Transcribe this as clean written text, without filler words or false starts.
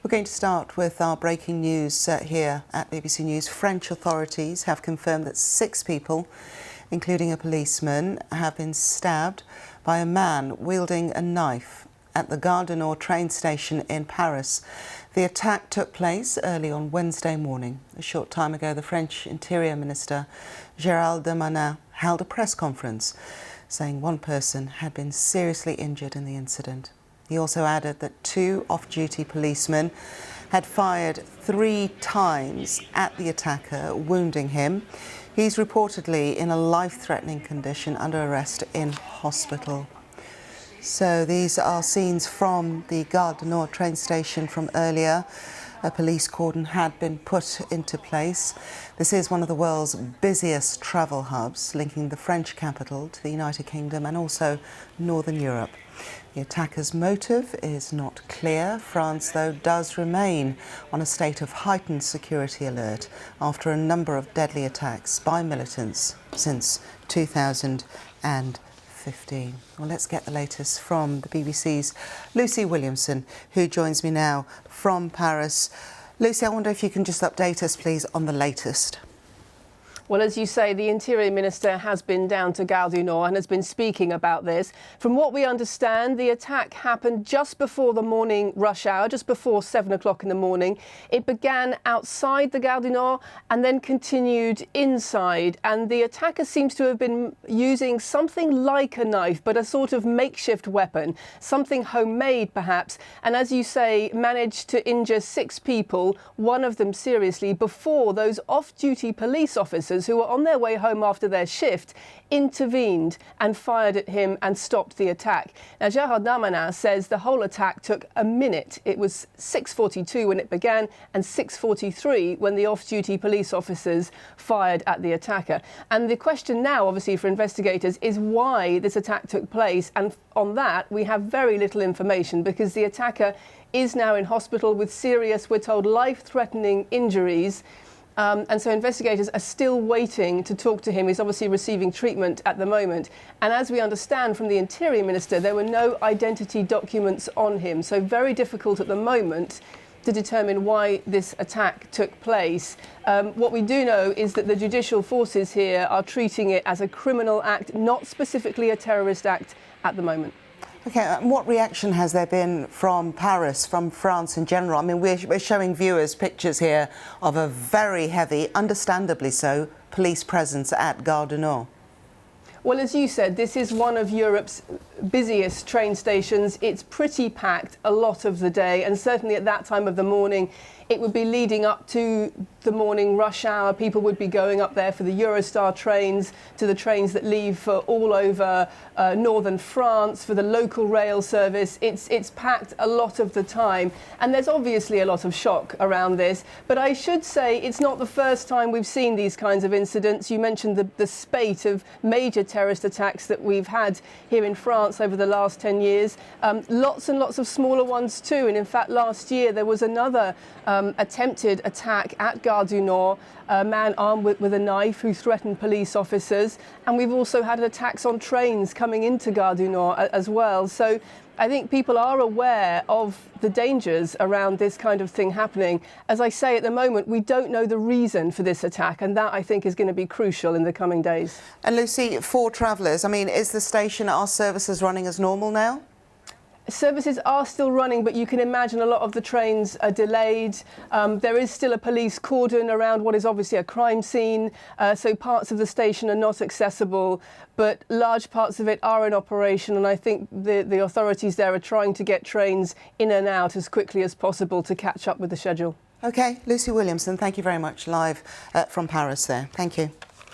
We're going to start with our breaking news here at BBC News. French authorities have confirmed that 6 people, including a policeman, have been stabbed by a man wielding a knife at the Gare du Nord train station in Paris. The attack took place early on Wednesday morning. A short time ago, the French Interior Minister Gerald Darmanin held a press conference saying one person had been seriously injured in the incident. He also added that 2 off-duty policemen had fired 3 times at the attacker, wounding him. He's reportedly in a life-threatening condition under arrest in hospital. So these are scenes from the Gare du Nord train station from earlier. A police cordon had been put into place. This is one of the world's busiest travel hubs, linking the French capital to the United Kingdom and also Northern Europe. The attacker's motive is not clear. France, though, does remain on a state of heightened security alert after a number of deadly attacks by militants since 2015. Well, let's get the latest from the BBC's Lucy Williamson, who joins me now from Paris. Lucy, I wonder if you can just update us, please, on the latest. Well, as you say, the Interior Minister has been down to Gare du Nord and has been speaking about this. From what we understand, the attack happened just before the morning rush hour, just before 7 o'clock in the morning. It began outside the Gare du Nord and then continued inside. And the attacker seems to have been using something like a knife, but a sort of makeshift weapon, something homemade perhaps. And as you say, managed to injure 6 people, one of them seriously, before those off-duty police officers who were on their way home after their shift intervened and fired at him and stopped the attack. Now, Gerald Darmanin says the whole attack took a minute. It was 6:42 when it began and 6:43 when the off-duty police officers fired at the attacker. And the question now, obviously, for investigators is why this attack took place. And on that, we have very little information because the attacker is now in hospital with serious, we're told, life-threatening injuries. And so investigators are still waiting to talk to him. He's obviously receiving treatment at the moment. And as we understand from the Interior Minister, there were no identity documents on him. So very difficult at the moment to determine why this attack took place. What we do know is that the judicial forces here are treating it as a criminal act, not specifically a terrorist act at the moment. OK, and what reaction has there been from Paris, from France in general? I mean, we're showing viewers pictures here of a very heavy, understandably so, police presence at Gare du Nord. Well, as you said, this is one of Europe's busiest train stations. It's pretty packed a lot of the day, and certainly at that time of the morning, it would be leading up to the morning rush hour. People would be going up there for the Eurostar trains, to the trains that leave for all over northern France, for the local rail service. It's packed a lot of the time, and there's obviously a lot of shock around this. But I should say it's not the first time we've seen these kinds of incidents. You mentioned the spate of major terrorist attacks that we've had here in France over the last 10 years. Lots and lots of smaller ones too. And in fact, last year there was another attempted attack at Gare du Nord, a man armed with a knife who threatened police officers. And we've also had attacks on trains coming into Gare du Nord as well. So I think people are aware of the dangers around this kind of thing happening. As I say, at the moment, we don't know the reason for this attack, and that, I think, is going to be crucial in the coming days. And Lucy, for travellers, I mean, is the station, are services running as normal now? Services are still running, but you can imagine a lot of the trains are delayed. There is still a police cordon around what is obviously a crime scene, so parts of the station are not accessible, but large parts of it are in operation, and I think the authorities there are trying to get trains in and out as quickly as possible to catch up with the schedule. OK, Lucy Williamson, thank you very much, live from Paris there. Thank you.